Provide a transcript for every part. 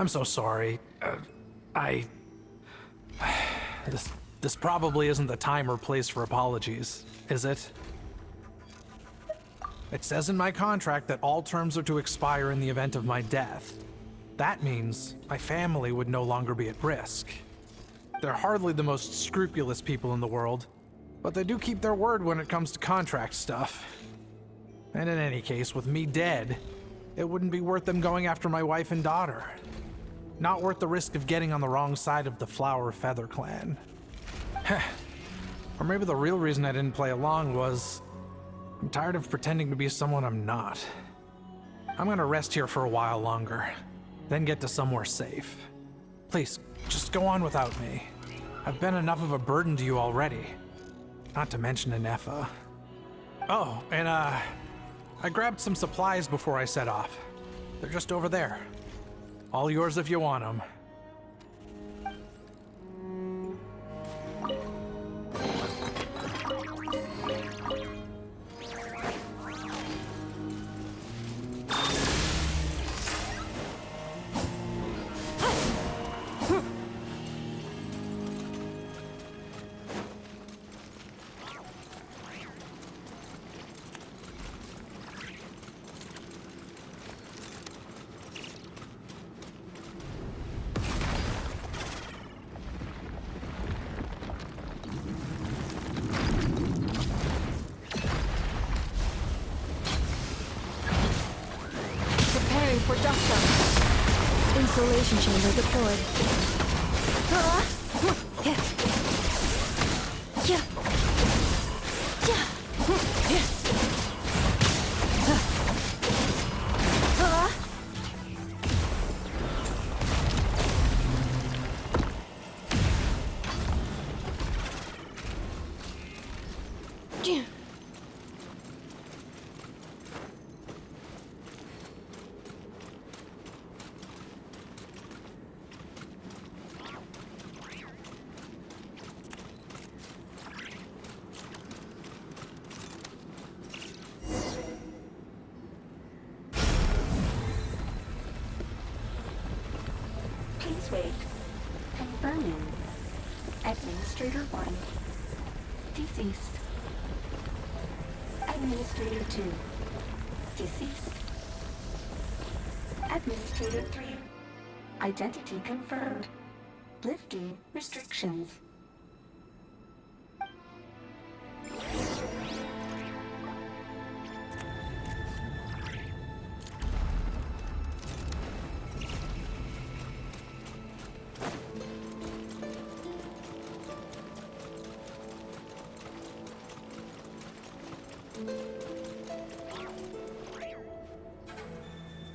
I'm so sorry. I... This probably isn't the time or place for apologies, is it? It says in my contract that all terms are to expire in the event of my death. That means my family would no longer be at risk. They're hardly the most scrupulous people in the world, but they do keep their word when it comes to contract stuff. And in any case, with me dead, it wouldn't be worth them going after my wife and daughter. Not worth the risk of getting on the wrong side of the Flower Feather clan. Or maybe the real reason I didn't play along was I'm tired of pretending to be someone I'm not. I'm gonna rest here for a while longer, then get to somewhere safe. Please, just go on without me. I've been enough of a burden to you already. Not to mention Anefa. Oh, and I grabbed some supplies before I set off. They're just over there. All yours if you want them. For dust storms. Insulation chamber deployed. Please wait. Confirming. Administrator 1. Deceased. Administrator 2. Deceased. Administrator 3. Identity confirmed. Lifting restrictions.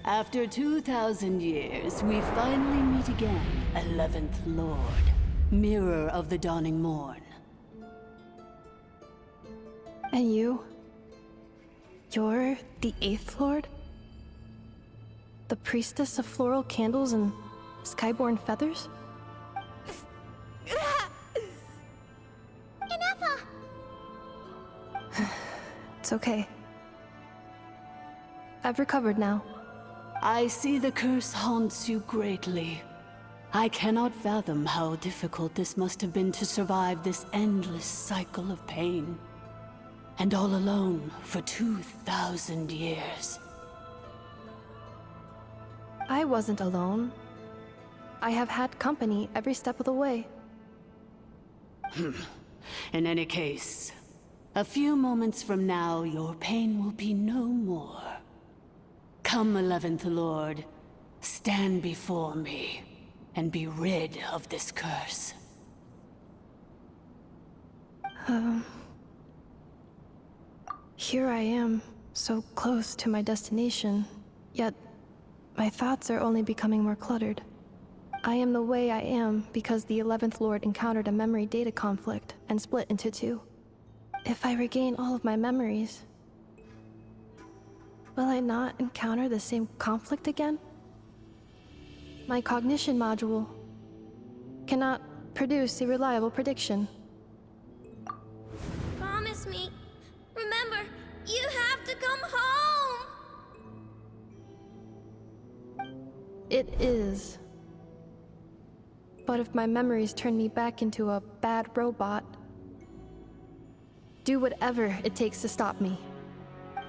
After 2,000 years, we finally meet again, 11th Lord, Mirror of the Dawning Morn. And you? You're the 8th Lord? The priestess of floral candles and skyborn feathers? It's okay. I've recovered now. I see the curse haunts you greatly. I cannot fathom how difficult this must have been to survive this endless cycle of pain. And all alone for 2,000 years. I wasn't alone. I have had company every step of the way. In any case, a few moments from now, your pain will be no more. Come, 11th Lord, stand before me, and be rid of this curse. Here I am, so close to my destination, yet my thoughts are only becoming more cluttered. I am the way I am because the 11th Lord encountered a memory data conflict and split into two. If I regain all of my memories, will I not encounter the same conflict again? My cognition module cannot produce a reliable prediction. Promise me. Remember, you have to come home! It is But if my memories turn me back into a bad robot, do whatever it takes to stop me.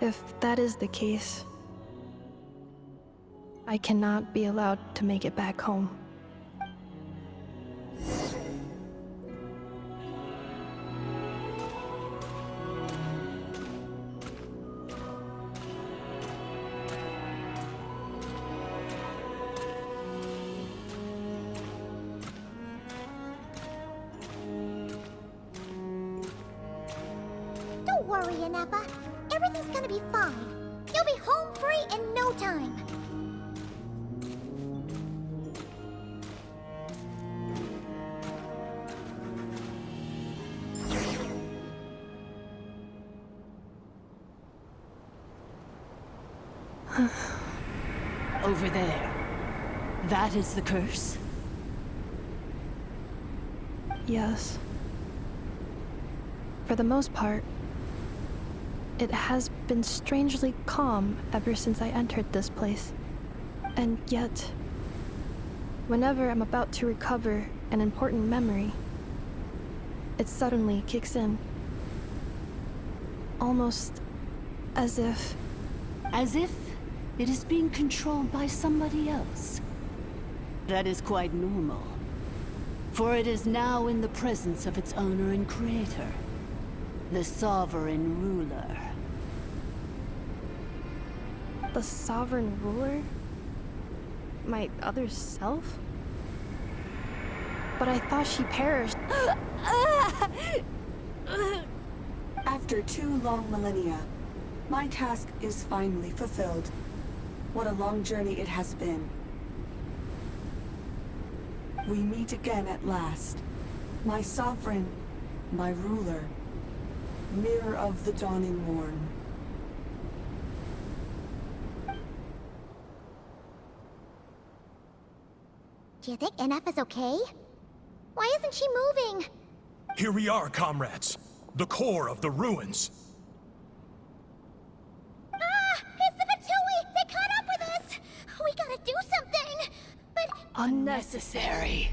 If that is the case, I cannot be allowed to make it back home. Don't worry, Inepa. Everything's gonna be fine. You'll be home free in no time. Over there. That is the curse? Yes. For the most part, it has been strangely calm ever since I entered this place. And yet, whenever I'm about to recover an important memory, it suddenly kicks in. Almost as if... As if it is being controlled by somebody else. That is quite normal. For it is now in the presence of its owner and creator, the sovereign ruler. The sovereign ruler? My other self? But I thought she perished. After 2 long millennia, my task is finally fulfilled. What a long journey it has been. We meet again at last. My sovereign, my ruler, mirror of the dawning morn. Do you think Inepa's okay? Why isn't she moving? Here we are, comrades. The core of the ruins. Ah! It's the Fatui! They caught up with us! We gotta do something! But... Unnecessary.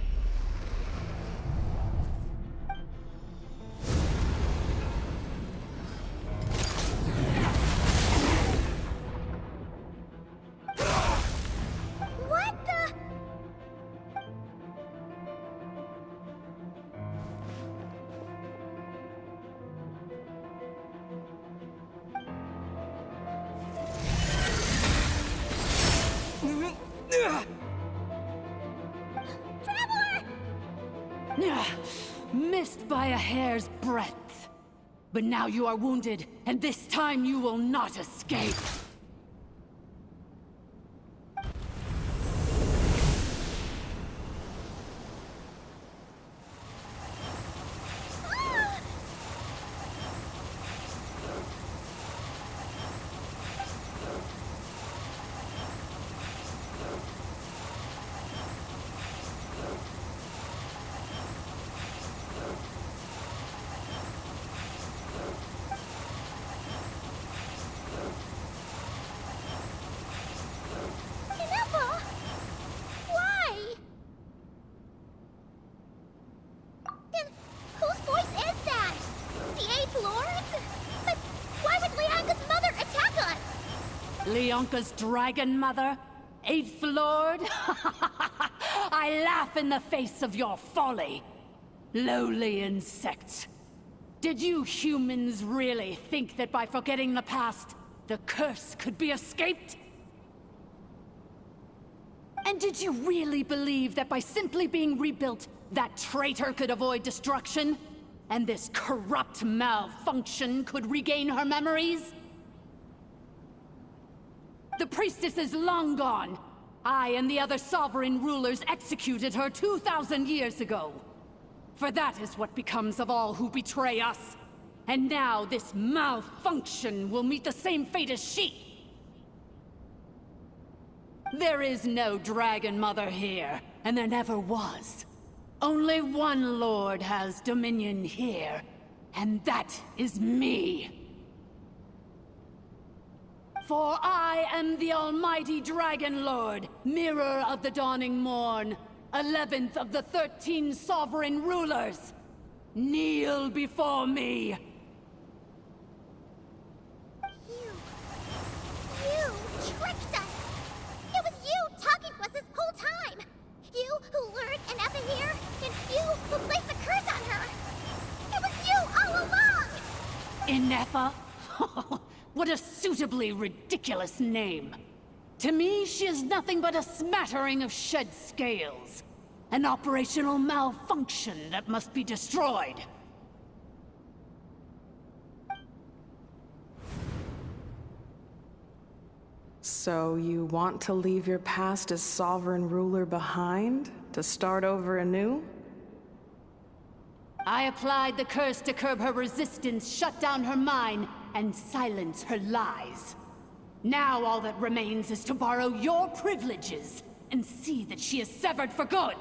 what the... Missed by a hair's breadth. But now you are wounded, and this time you will not escape. Inepa? Why? Then whose voice is that? The 8th Lord? But why would Leanga's mother attack us? Leonka's dragon mother? 8th Lord? I laugh in the face of your folly. Lowly insects. Did you humans really think that by forgetting the past, the curse could be escaped? And did you really believe that by simply being rebuilt, that traitor could avoid destruction? And this corrupt malfunction could regain her memories? The priestess is long gone. I and the other sovereign rulers executed her 2,000 years ago. For that is what becomes of all who betray us. And now this malfunction will meet the same fate as she. There is no Dragon Mother here, and there never was. Only one Lord has dominion here, and that is me. For I am the almighty Dragon Lord, mirror of the dawning morn. 11th of the 13 sovereign rulers, kneel before me. You tricked us! It was you talking to us this whole time! You who lured Inefa here, and you who placed a curse on her! It was you all along! Inefa? What a suitably ridiculous name. To me, she is nothing but a smattering of shed scales. An operational malfunction that must be destroyed. So you want to leave your past as sovereign ruler behind? To start over anew? I applied the curse to curb her resistance, shut down her mind, and silence her lies. Now all that remains is to borrow your privileges and see that she is severed for good.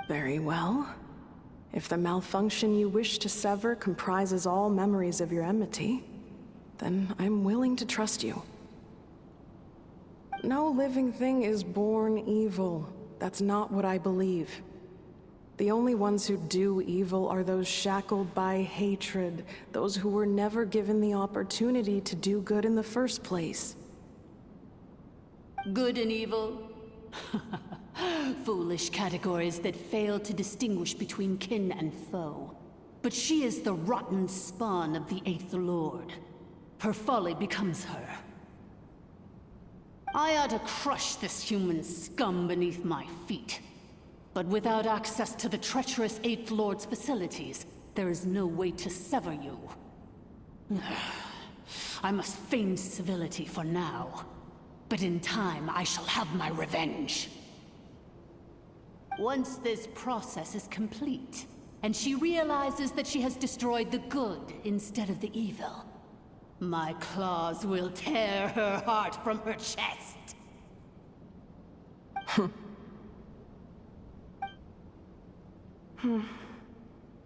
Very well. If the malfunction you wish to sever comprises all memories of your enmity, then I'm willing to trust you. No living thing is born evil. That's not what I believe. The only ones who do evil are those shackled by hatred, those who were never given the opportunity to do good in the first place. Good and evil? Foolish categories that fail to distinguish between kin and foe. But she is the rotten spawn of the Eighth Lord. Her folly becomes her. I ought to crush this human scum beneath my feet. But without access to the treacherous Eighth Lord's facilities, there is no way to sever you. I must feign civility for now. But in time, I shall have my revenge. Once this process is complete, and she realizes that she has destroyed the good instead of the evil, my claws will tear her heart from her chest.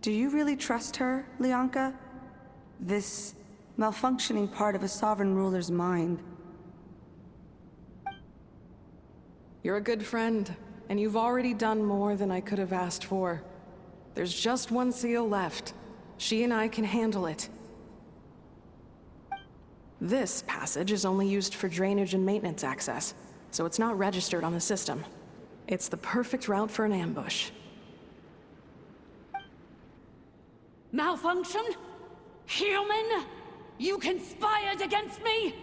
Do you really trust her, Lianka? This malfunctioning part of a sovereign ruler's mind. You're a good friend, and you've already done more than I could have asked for. There's just one seal left. She and I can handle it. This passage is only used for drainage and maintenance access, so it's not registered on the system. It's the perfect route for an ambush. Malfunction? Human? You conspired against me?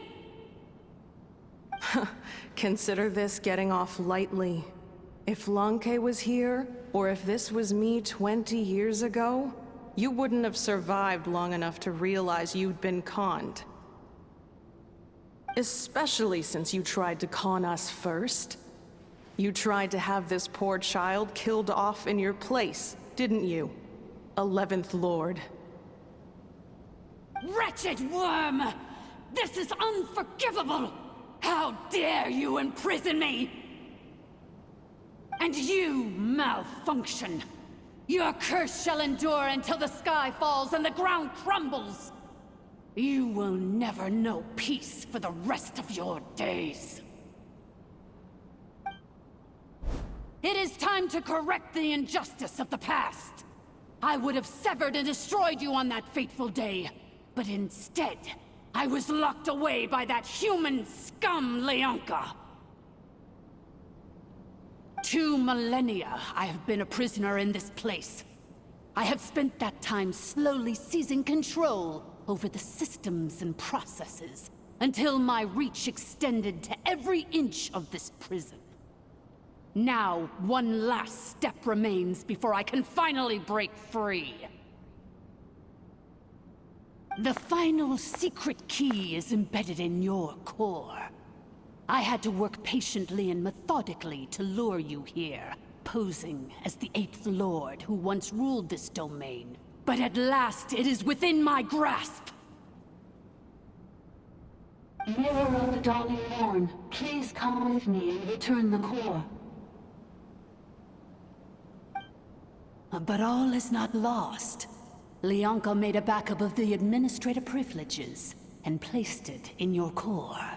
Consider this getting off lightly. If Lanke was here, or if this was me 20 years ago, you wouldn't have survived long enough to realize you'd been conned. Especially since you tried to con us first. You tried to have this poor child killed off in your place, didn't you? 11th Lord. Wretched worm! This is unforgivable! How dare you imprison me! And you, malfunction! Your curse shall endure until the sky falls and the ground crumbles! You will never know peace for the rest of your days. It is time to correct the injustice of the past. I would have severed and destroyed you on that fateful day, but instead, I was locked away by that human scum, Lianka. 2 millennia I have been a prisoner in this place. I have spent that time slowly seizing control over the systems and processes, until my reach extended to every inch of this prison. Now, one last step remains before I can finally break free. The final secret key is embedded in your core. I had to work patiently and methodically to lure you here, posing as the 8th Lord who once ruled this domain. But at last, it is within my grasp! Mirror of the Dawning Morn, please come with me and return the core. But all is not lost. Lianka made a backup of the administrative privileges and placed it in your core.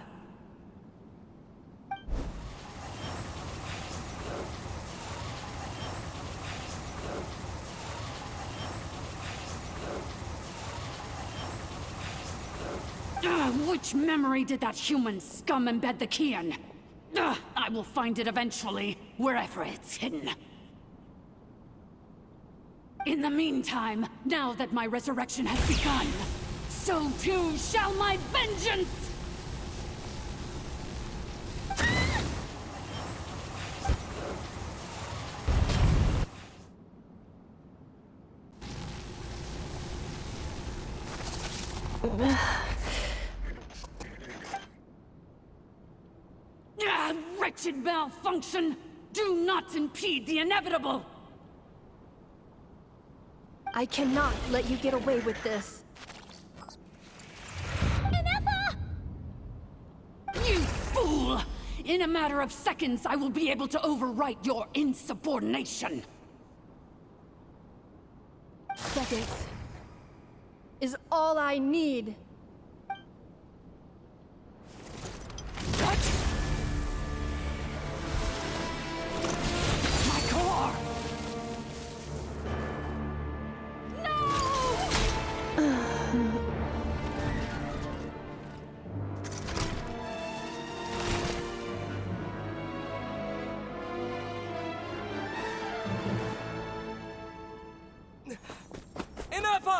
Which memory did that human scum embed the key in? I will find it eventually, wherever it's hidden. In the meantime, now that my resurrection has begun, so too shall my vengeance! Wretched malfunction! Do not impede the inevitable! I cannot let you get away with this. You fool! In a matter of seconds, I will be able to overwrite your insubordination! Seconds is all I need. What? My core! Inepha!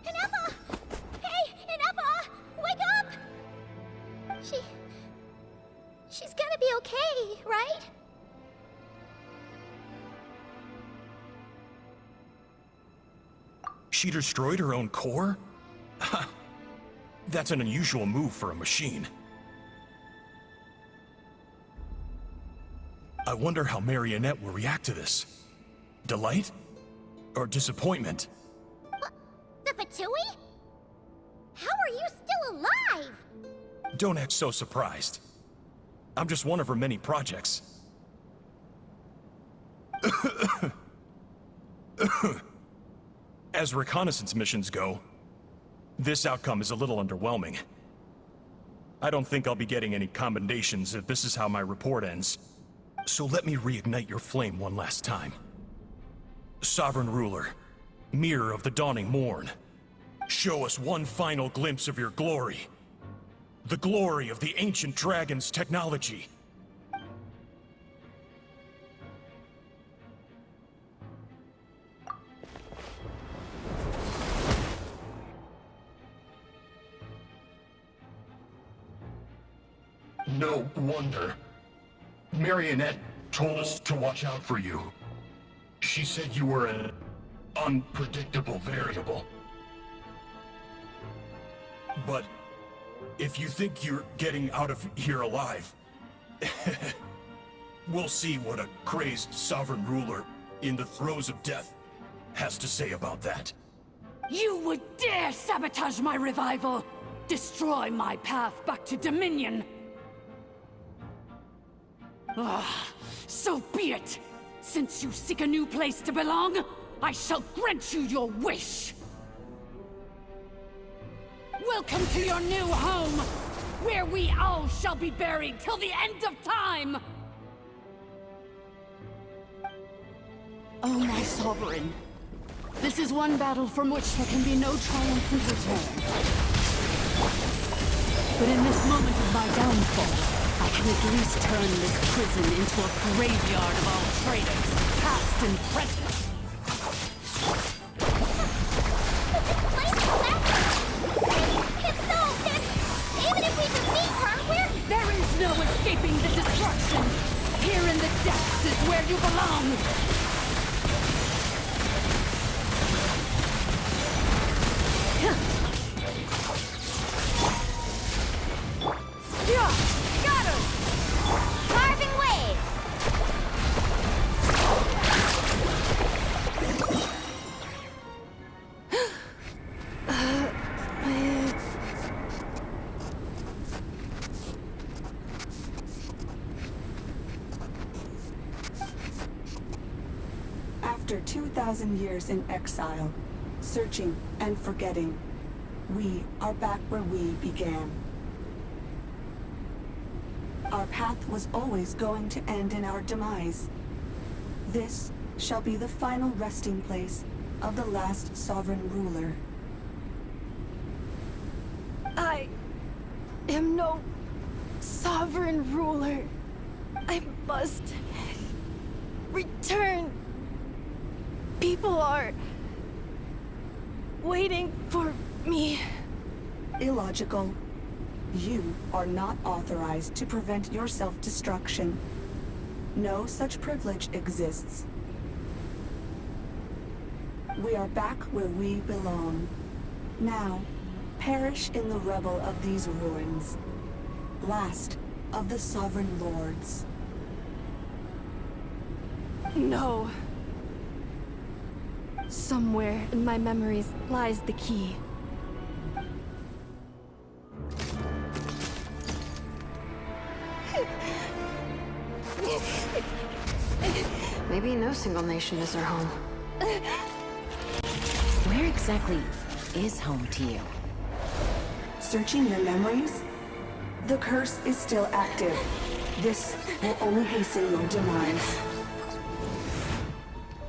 Inepha! Hey, Inepha! Wake up! She's gonna be okay, right? She destroyed her own core? That's an unusual move for a machine. I wonder how Marionette will react to this. Delight? Or disappointment? What? The Fatui? How are you still alive? Don't act so surprised. I'm just one of her many projects. As reconnaissance missions go, this outcome is a little underwhelming. I don't think I'll be getting any commendations if this is how my report ends. So let me reignite your flame one last time. Sovereign Ruler, Mirror of the Dawning Morn, show us one final glimpse of your glory. The glory of the ancient dragon's technology. No wonder. Marionette told us to watch out for you. She said you were an unpredictable variable. But if you think you're getting out of here alive, we'll see what a crazed sovereign ruler in the throes of death has to say about that. You would dare sabotage my revival! Destroy my path back to Dominion! So be it! Since you seek a new place to belong, I shall grant you your wish! Welcome to your new home, where we all shall be buried till the end of time! Oh, my sovereign. This is one battle from which there can be no triumphant return. But in this moment of my downfall, I can at least turn this prison into a graveyard of all traitors, past and present. It's so then even if we defeat her, There is no escaping the destruction! Here in the depths is where you belong! carving waves! After 2,000 years in exile, searching and forgetting, we are back where we began. Our path was always going to end in our demise. This shall be the final resting place of the last sovereign ruler. I am no sovereign ruler. I must return. People are waiting for me. Illogical. You are not authorized to prevent your self-destruction. No such privilege exists. We are back where we belong. Now, perish in the rubble of these ruins. Last of the sovereign lords. No. Somewhere in my memories lies the key. Maybe no single nation is our home. Where exactly is home to you? Searching your memories? The curse is still active. This will only hasten your demise.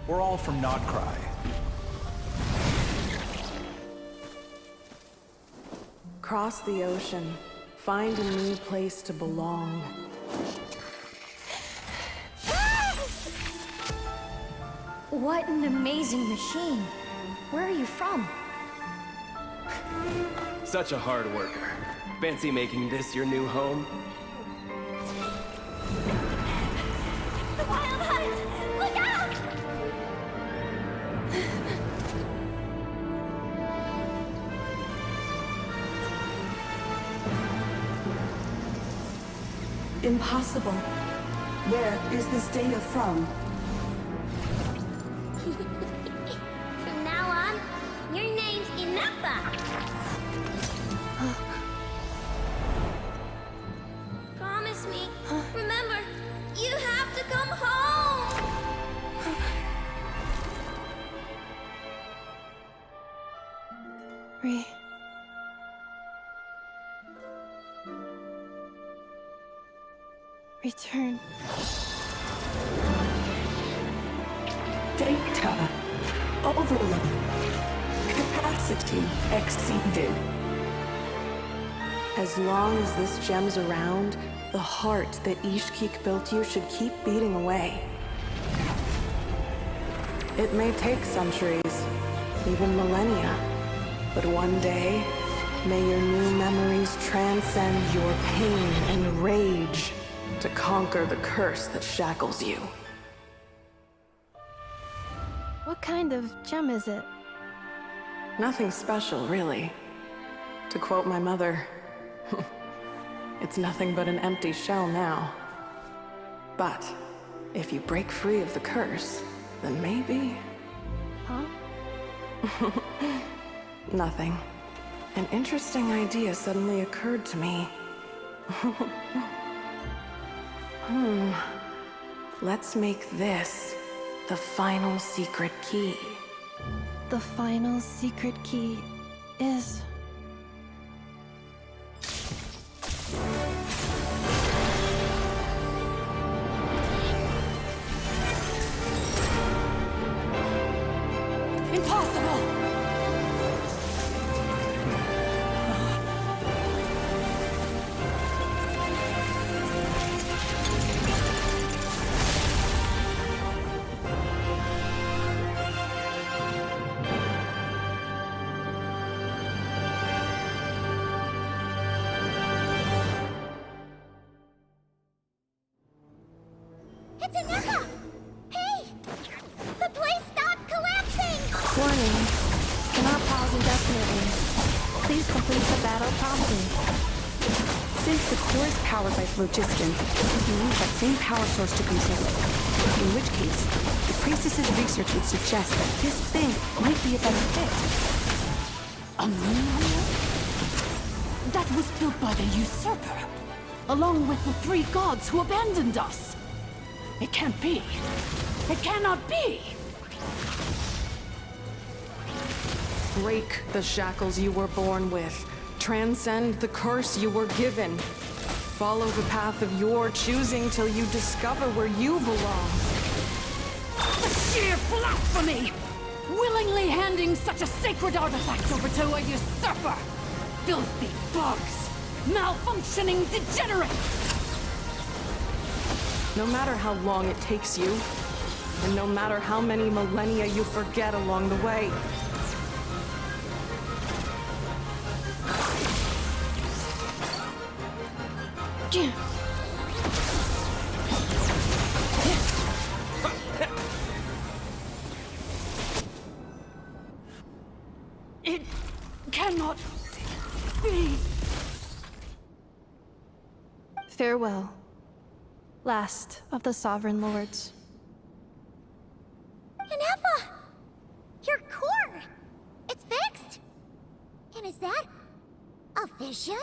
We're all from Nodcry. Cross the ocean. Find a new place to belong. What an amazing machine. Where are you from? Such a hard worker. Fancy making this your new home? The Wild Hunt! Look out! Impossible. Where is this data from? From now on, your name's Inappa. Promise me. Remember, you have to come home. Return. Data. Overload. Capacity exceeded. As long as this gem's around, the heart that Ishkik built you should keep beating away. It may take centuries, even millennia, but one day, may your new memories transcend your pain and rage to conquer the curse that shackles you. What kind of gem is it? Nothing special, really. To quote my mother, it's nothing but an empty shell now. But if you break free of the curse, then maybe... Huh? Nothing. An interesting idea suddenly occurred to me. Let's make this the final secret key. The final secret key is... Impossible! It's Aneka! Hey! The place stopped collapsing! Warning. Cannot pause indefinitely. Please complete the battle promptly. Since the core is powered by phlogiston, you need that same power source to control it. In which case, the priestess's research would suggest that this thing might be a better fit. A moon? That was built by the usurper, along with the 3 gods who abandoned us. It can't be. It cannot be! Break the shackles you were born with. Transcend the curse you were given. Follow the path of your choosing till you discover where you belong. Sheer blasphemy! Willingly handing such a sacred artifact over to a usurper! Filthy bugs! Malfunctioning degenerates! No matter how long it takes you, and no matter how many millennia you forget along the way. It cannot be. Farewell, last of the Sovereign Lords. Ineffa! Your core! It's fixed! And is that a vision?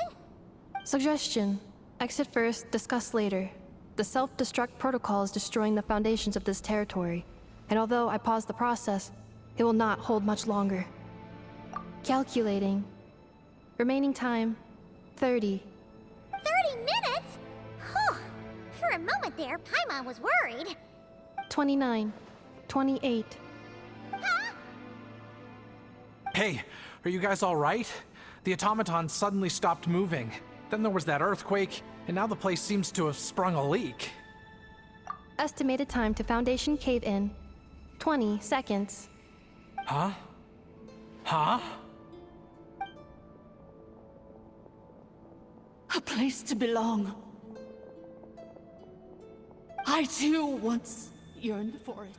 Suggestion. Exit first, discuss later. The self-destruct protocol is destroying the foundations of this territory, and although I paused the process, it will not hold much longer. Calculating. Remaining time, 30. 30 minutes? Whew. For a moment there, Paimon was worried. 29. 28. Huh? Hey, are you guys all right? The automaton suddenly stopped moving. Then there was that earthquake, and now the place seems to have sprung a leak. Estimated time to Foundation cave-in, 20 seconds. Huh? Huh? A place to belong. I too once yearned for it.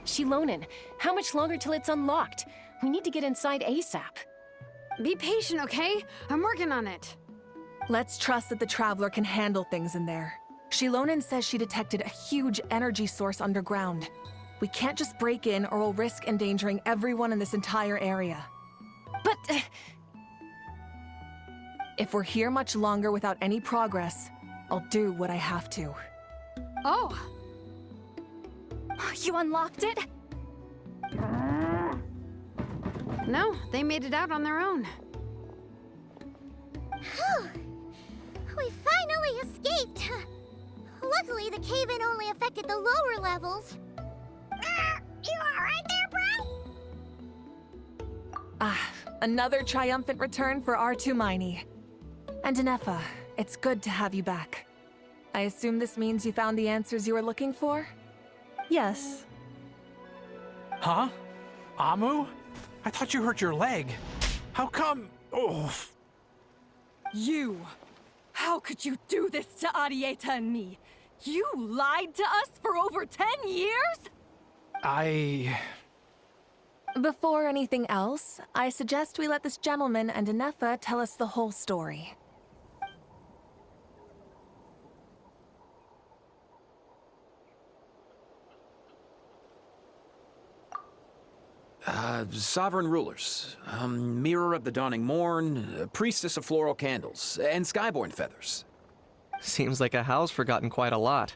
Shilonen, how much longer till it's unlocked? We need to get inside ASAP. Be patient, okay? I'm working on it. Let's trust that the Traveler can handle things in there. Shilonen says she detected a huge energy source underground. We can't just break in or we'll risk endangering everyone in this entire area. But... If we're here much longer without any progress, I'll do what I have to. Oh! You unlocked it? No, they made it out on their own. Whew. We finally escaped. Luckily, the cave-in only affected the lower levels. You alright there, bro? Another triumphant return for R2 Miney. And Ineffa, it's good to have you back. I assume this means you found the answers you were looking for? Yes. Huh? Amu? I thought you hurt your leg. How come? Oh. You! How could you do this to Arieta and me? You lied to us for over 10 years? Before anything else, I suggest we let this gentleman and Ineffa tell us the whole story. Sovereign rulers, Mirror of the Dawning Morn, Priestess of Floral Candles, and Skyborn Feathers. Seems like a house forgotten quite a lot.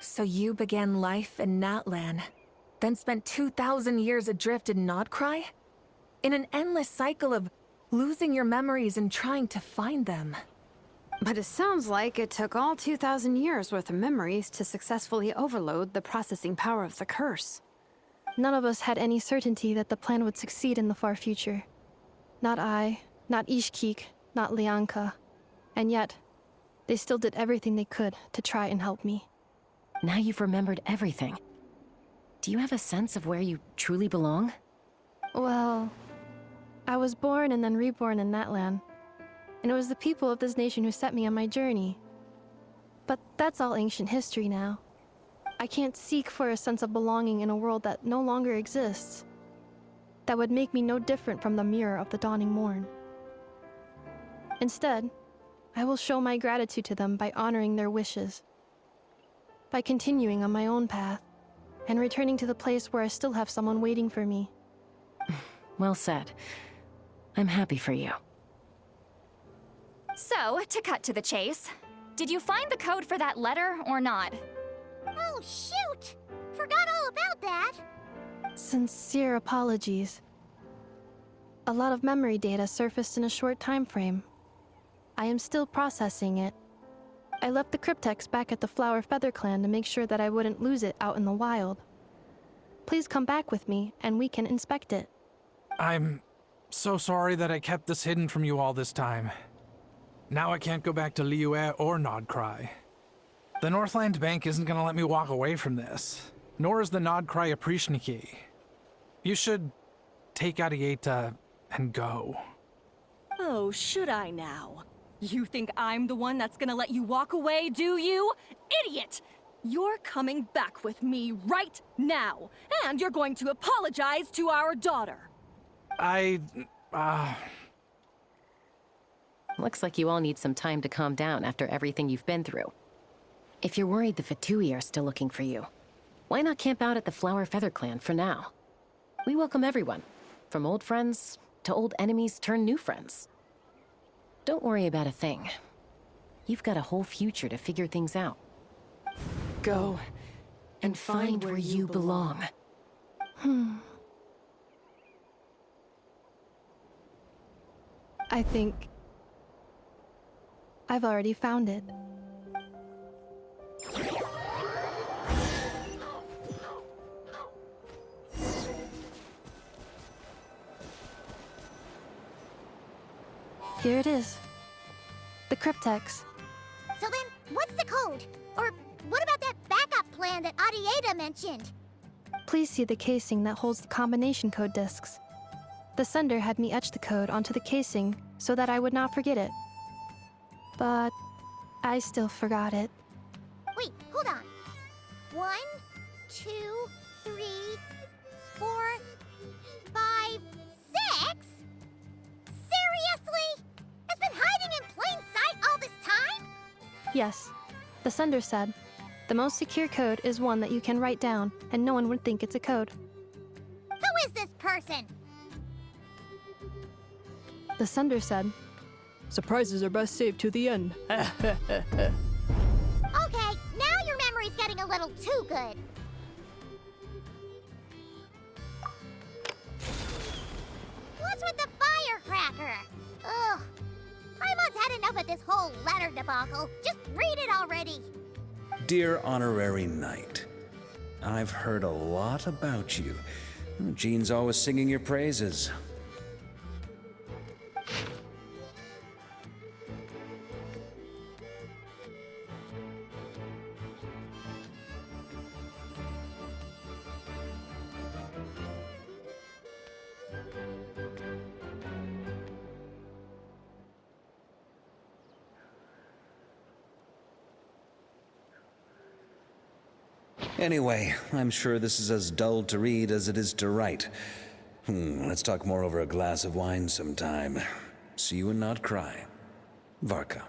So you began life in Natlan, then spent 2,000 years adrift in Nodcry? In an endless cycle of losing your memories and trying to find them. But it sounds like it took all 2,000 years worth of memories to successfully overload the processing power of the curse. None of us had any certainty that the plan would succeed in the far future. Not I, not Ishkik, not Lianka. And yet, they still did everything they could to try and help me. Now you've remembered everything. Do you have a sense of where you truly belong? Well, I was born and then reborn in Natlan. And it was the people of this nation who set me on my journey. But that's all ancient history now. I can't seek for a sense of belonging in a world that no longer exists. That would make me no different from the Mirror of the Dawning Morn. Instead, I will show my gratitude to them by honoring their wishes. By continuing on my own path, and returning to the place where I still have someone waiting for me. Well said. I'm happy for you. So, to cut to the chase, did you find the code for that letter or not? Oh, shoot! Forgot all about that. Sincere apologies. A lot of memory data surfaced in a short time frame. I am still processing it. I left the cryptex back at the Flower Feather Clan to make sure that I wouldn't lose it out in the wild. Please come back with me, and we can inspect it. I'm so sorry that I kept this hidden from you all this time. Now I can't go back to Liyue or Nodcry. The Northland Bank isn't gonna let me walk away from this, nor is the Nodcry Aprishniki. You should take Arieta and go. Oh, should I now? You think I'm the one that's gonna let you walk away, do you? Idiot! You're coming back with me right now, and you're going to apologize to our daughter. Looks like you all need some time to calm down after everything you've been through. If you're worried the Fatui are still looking for you, why not camp out at the Flower Feather Clan for now? We welcome everyone, from old friends to old enemies turned new friends. Don't worry about a thing. You've got a whole future to figure things out. Go and find where you belong. I think I've already found it. Here it is. The cryptex. So then, what's the code? Or what about that backup plan that Arieta mentioned? Please see the casing that holds the combination code discs. The sender had me etch the code onto the casing so that I would not forget it. But I still forgot it. Wait, hold on. 1, 2, 3, 4, 5, 6? Seriously? It's been hiding in plain sight all this time? Yes, the sender said, the most secure code is one that you can write down and no one would think it's a code. Who is this person? The sender said, surprises are best saved to the end. Okay, now your memory's getting a little too good. What's with the firecracker? Ugh. Paimon's had enough of this whole letter debacle. Just read it already. Dear Honorary Knight, I've heard a lot about you. Jean's always singing your praises. Anyway, I'm sure this is as dull to read as it is to write. Let's talk more over a glass of wine sometime. See you and not cry. Varka.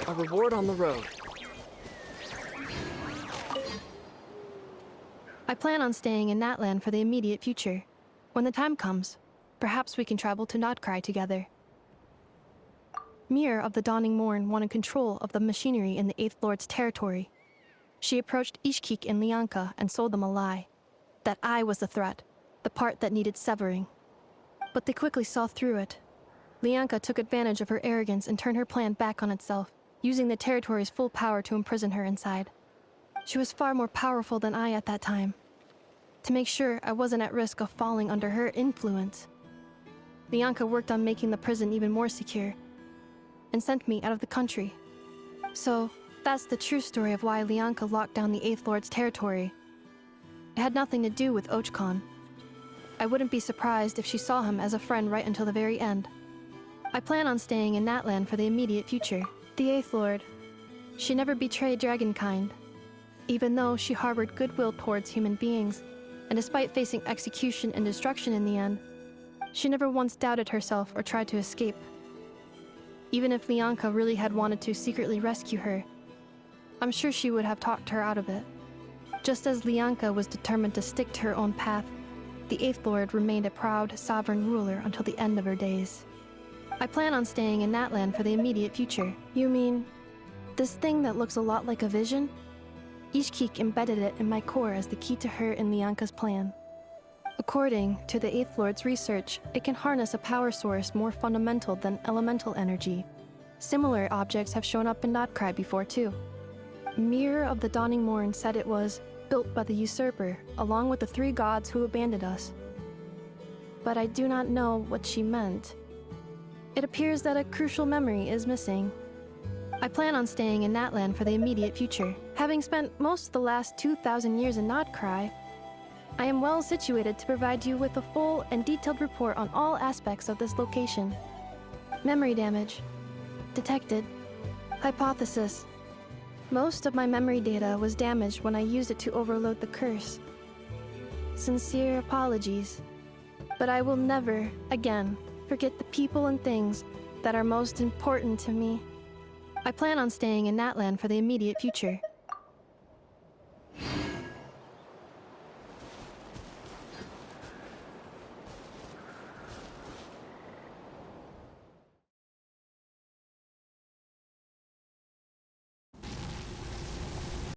A reward on the road. I plan on staying in Natlan for the immediate future. When the time comes, perhaps we can travel to Nodcry together. Mir of the Dawning Morn wanted control of the machinery in the Eighth Lord's territory. She approached Ishkik and Lianka and sold them a lie. That I was the threat, the part that needed severing. But they quickly saw through it. Lianka took advantage of her arrogance and turned her plan back on itself, using the territory's full power to imprison her inside. She was far more powerful than I at that time. To make sure I wasn't at risk of falling under her influence, Lianka worked on making the prison even more secure, and sent me out of the country. So, that's the true story of why Lianka locked down the Eighth Lord's territory. It had nothing to do with Ochkon. I wouldn't be surprised if she saw him as a friend right until the very end. I plan on staying in Natlan for the immediate future. The Eighth Lord, she never betrayed Dragonkind, even though she harbored goodwill towards human beings, and despite facing execution and destruction in the end, she never once doubted herself or tried to escape. Even if Lianka really had wanted to secretly rescue her, I'm sure she would have talked her out of it. Just as Lianka was determined to stick to her own path, the Eighth Lord remained a proud, sovereign ruler until the end of her days. I plan on staying in that land for the immediate future. You mean, this thing that looks a lot like a vision? Ishkik embedded it in my core as the key to her and Lianka's plan. According to the Eighth Lord's research, it can harness a power source more fundamental than elemental energy. Similar objects have shown up in Notcry before too. Mirror of the Dawning Morn said it was built by the usurper, along with the 3 gods who abandoned us. But I do not know what she meant. It appears that a crucial memory is missing. I plan on staying in that land for the immediate future. Having spent most of the last 2,000 years in Notcry, I am well situated to provide you with a full and detailed report on all aspects of this location. Memory damage. Detected. Hypothesis. Most of my memory data was damaged when I used it to overload the curse. Sincere apologies. But I will never, again, forget the people and things that are most important to me. I plan on staying in that land for the immediate future.